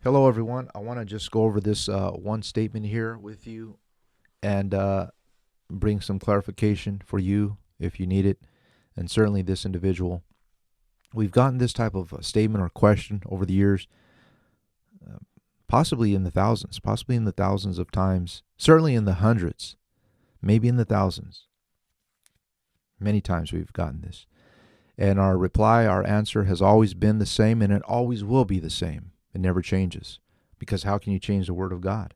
Hello, everyone. I want to just go over this one statement here with you and bring some clarification for you if you need it, and certainly this individual. We've gotten this type of statement or question over the years, possibly in the thousands of times, certainly in the hundreds, maybe in the thousands. Many times we've gotten this. And our reply, our answer has always been the same, and it always will be the same. It never changes, because how can you change the Word of God?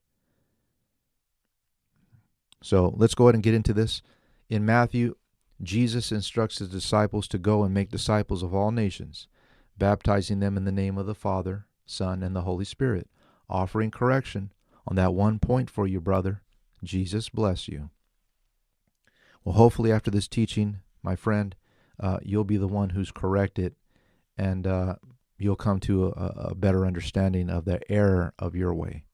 So let's go ahead and get into this. In Matthew, Jesus instructs his disciples to go and make disciples of all nations, baptizing them in the name of the Father, Son, and the Holy Spirit, offering correction on that one point for you, brother. Jesus bless you. Well, hopefully after this teaching, my friend, you'll be the one who's corrected, and you'll come to a better understanding of the error of your way.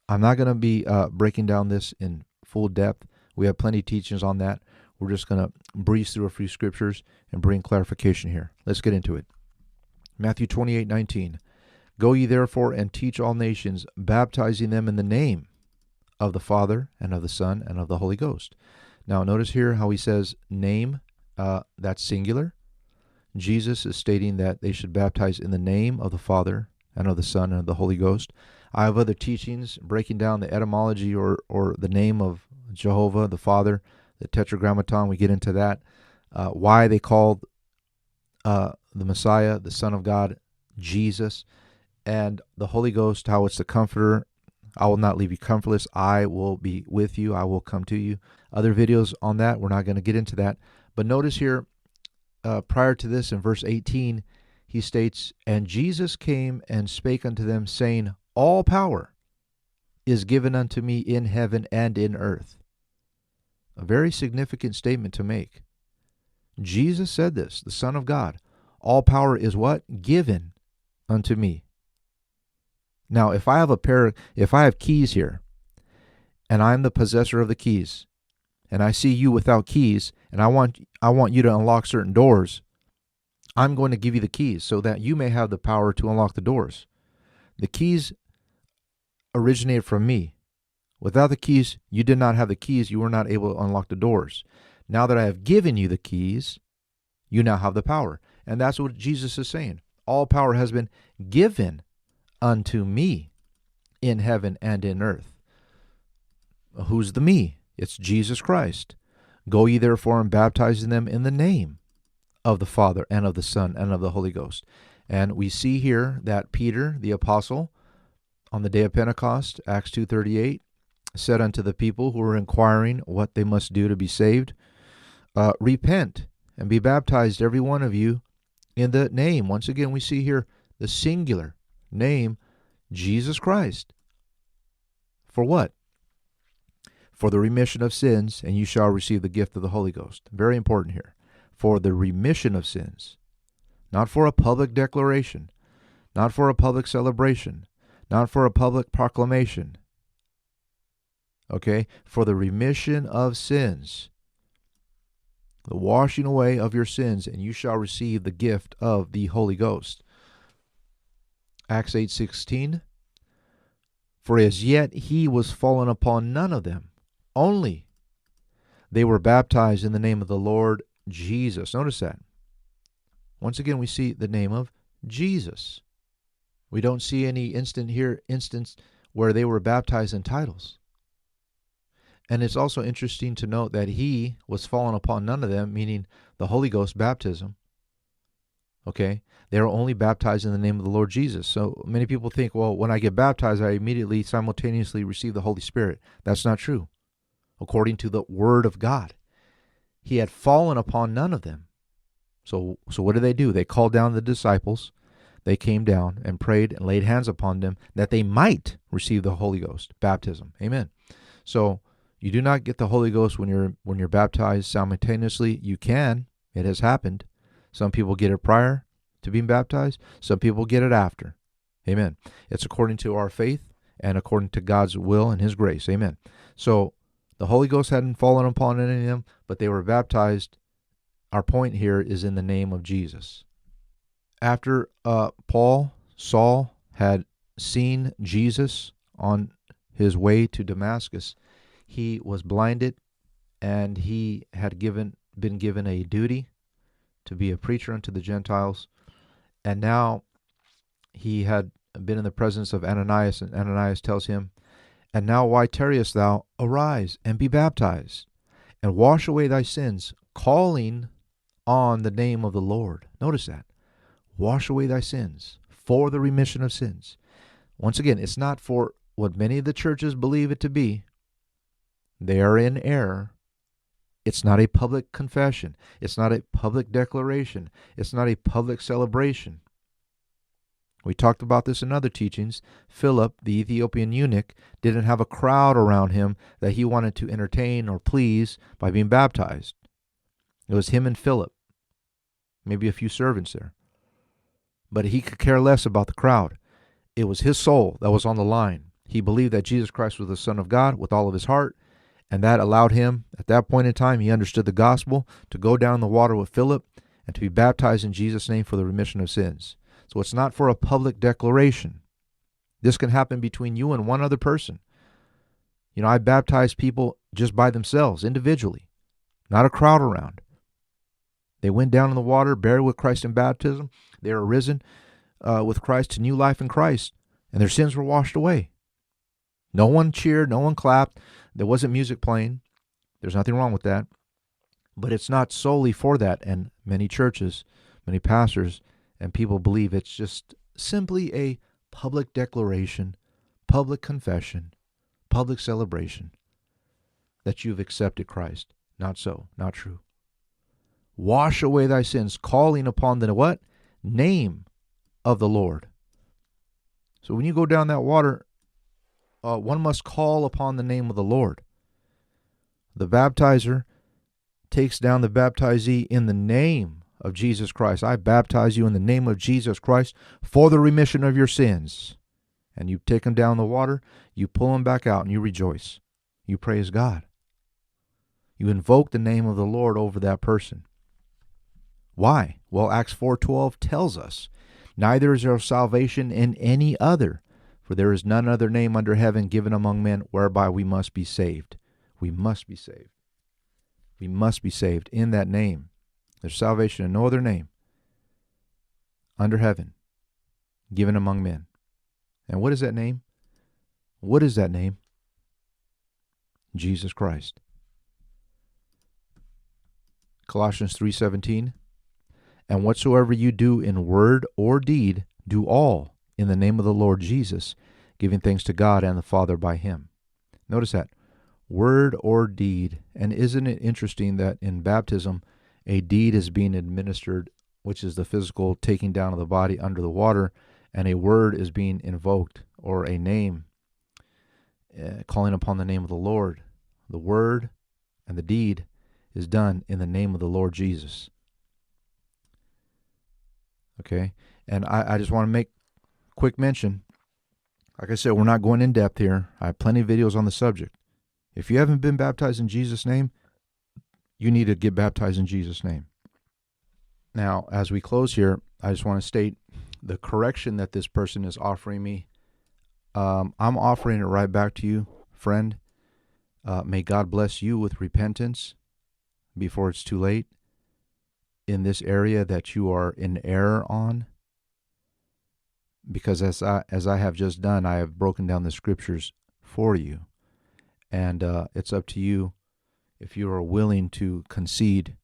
I'm not going to be breaking down this in full depth. We have plenty of teachings on that. We're just going to breeze through a few scriptures and bring clarification here. Let's get into it. Matthew 28:19. Go ye therefore and teach all nations, baptizing them in the name of the Father and of the Son and of the Holy Ghost. Now notice here how he says name, that's singular. Jesus is stating that they should baptize in the name of the Father and of the Son and of the Holy Ghost. I have other teachings breaking down the etymology or the name of Jehovah, the Father, the Tetragrammaton. We get into that. Why they called the Messiah, the Son of God, Jesus, and the Holy Ghost, how it's the Comforter. I will not leave you comfortless. I will be with you. I will come to you. Other videos on that. We're not going to get into that. But notice here, prior to this, in verse 18, he states, And Jesus came and spake unto them, saying, All power is given unto me in heaven and in earth. A very significant statement to make. Jesus said this, the Son of God. All power is what? Given unto me. Now, if I have keys here, and I'm the possessor of the keys, and I see you without keys, and I want you to unlock certain doors, I'm going to give you the keys so that you may have the power to unlock the doors. The keys originated from me. Without the keys, you did not have the keys. You were not able to unlock the doors. Now that I have given you the keys, you now have the power. And that's what Jesus is saying. All power has been given unto me in heaven and in earth. Who's the me? It's Jesus Christ. Go ye therefore and baptize them in the name of the Father and of the Son and of the Holy Ghost. And we see here that Peter, the apostle, on the day of Pentecost, Acts 2:38, said unto the people who were inquiring what they must do to be saved, repent and be baptized, every one of you, in the name. Once again, we see here the singular name, Jesus Christ. For what? For the remission of sins, and you shall receive the gift of the Holy Ghost. Very important here. For the remission of sins. Not for a public declaration. Not for a public celebration. Not for a public proclamation. Okay? For the remission of sins. The washing away of your sins, and you shall receive the gift of the Holy Ghost. Acts 8:16. For as yet he was fallen upon none of them. Only they were baptized in the name of the Lord Jesus. Notice that. Once again, we see the name of Jesus. We don't see any instance where they were baptized in titles. And it's also interesting to note that he was fallen upon none of them, meaning the Holy Ghost baptism. Okay? They were only baptized in the name of the Lord Jesus. So many people think, well, when I get baptized, I immediately simultaneously receive the Holy Spirit. That's not true. According to the Word of God, he had fallen upon none of them. So what did they do? They called down the disciples. They came down and prayed and laid hands upon them that they might receive the Holy Ghost, baptism. Amen. So you do not get the Holy Ghost when you're baptized simultaneously. You can. It has happened. Some people get it prior to being baptized. Some people get it after. Amen. It's according to our faith and according to God's will and his grace. Amen. So the Holy Ghost hadn't fallen upon any of them, but they were baptized. Our point here is in the name of Jesus. After Saul had seen Jesus on his way to Damascus, he was blinded, and he had been given a duty to be a preacher unto the Gentiles. And now he had been in the presence of Ananias, and Ananias tells him, "And now why tarriest thou? Arise and be baptized, and wash away thy sins, calling on the name of the Lord." Notice that. Wash away thy sins for the remission of sins. Once again, it's not for what many of the churches believe it to be. They are in error. It's not a public confession. It's not a public declaration. It's not a public celebration. We talked about this in other teachings. Philip, the Ethiopian eunuch, didn't have a crowd around him that he wanted to entertain or please by being baptized. It was him and Philip, maybe a few servants there. But he could care less about the crowd. It was his soul that was on the line. He believed that Jesus Christ was the Son of God with all of his heart, and that allowed him, at that point in time, he understood the gospel, to go down in the water with Philip and to be baptized in Jesus' name for the remission of sins. So it's not for a public declaration. This can happen between you and one other person. You know, I baptize people just by themselves, individually, not a crowd around. They went down in the water, buried with Christ in baptism. They are risen with Christ to new life in Christ, and their sins were washed away. No one cheered, no one clapped. There wasn't music playing. There's nothing wrong with that. But it's not solely for that, and many churches, many pastors, and people believe it's just simply a public declaration, public confession, public celebration that you've accepted Christ. Not so, not true. Wash away thy sins, calling upon the what? Name of the Lord. So when you go down that water, one must call upon the name of the Lord. The baptizer takes down the baptizee in the name of Jesus Christ. I baptize you in the name of Jesus Christ for the remission of your sins. And you take them down the water, you pull them back out, and you rejoice. You praise God. You invoke the name of the Lord over that person. Why? Well, Acts 4:12 tells us, "Neither is there salvation in any other, for there is none other name under heaven given among men whereby we must be saved." We must be saved. We must be saved in that name. There's salvation in no other name under heaven given among men. And what is that name? What is that name? Jesus Christ. Colossians 3:17. "And whatsoever you do in word or deed, do all in the name of the Lord Jesus, giving thanks to God and the Father by him." Notice that. Word or deed. And isn't it interesting that in baptism, a deed is being administered, which is the physical taking down of the body under the water, and a word is being invoked, or a name, calling upon the name of the Lord. The word and the deed is done in the name of the Lord Jesus. Okay, and I just want to make quick mention. Like I said, we're not going in depth here. I have plenty of videos on the subject. If you haven't been baptized in Jesus' name, you need to get baptized in Jesus' name. Now, as we close here, I just want to state the correction that this person is offering me. I'm offering it right back to you, friend. May God bless you with repentance before it's too late in this area that you are in error on. Because as I have just done, I have broken down the scriptures for you. And it's up to you if you are willing to concede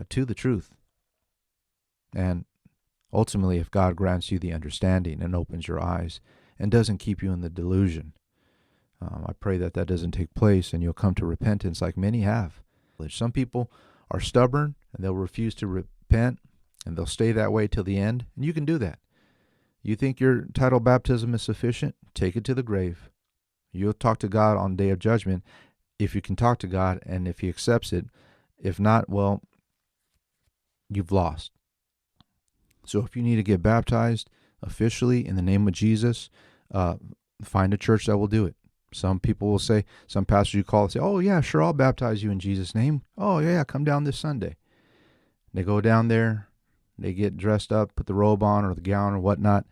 to the truth. And ultimately, if God grants you the understanding and opens your eyes and doesn't keep you in the delusion, I pray that that doesn't take place and you'll come to repentance like many have. Some people are stubborn and they'll refuse to repent and they'll stay that way till the end. And you can do that. You think your title baptism is sufficient? Take it to the grave. You'll talk to God on the day of judgment if you can talk to God and if he accepts it. If not, well, you've lost. So if you need to get baptized officially in the name of Jesus, find a church that will do it. Some people will say, some pastors you call and say, "Oh yeah, sure, I'll baptize you in Jesus' name. Oh yeah, come down this Sunday." They go down there, they get dressed up, put the robe on or the gown or whatnot,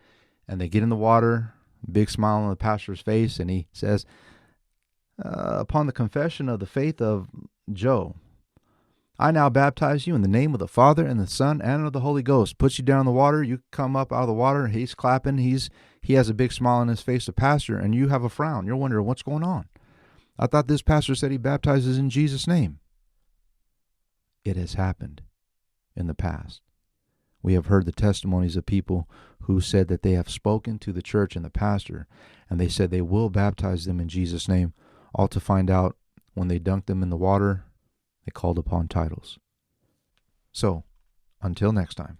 and they get in the water, Big smile on the pastor's face, and he says, upon the confession of the faith of Joe, I now baptize you in the name of the Father and the Son and of the Holy Ghost. Puts you down in the water. You come up out of the water. He's clapping. He has a big smile on his face, the pastor, and you have a frown. You're wondering what's going on. I thought this pastor said he baptizes in Jesus' name. It has happened in the past. We have heard the testimonies of people who said that they have spoken to the church and the pastor, and they said they will baptize them in Jesus' name, all to find out when they dunked them in the water, they called upon titles. So, until next time.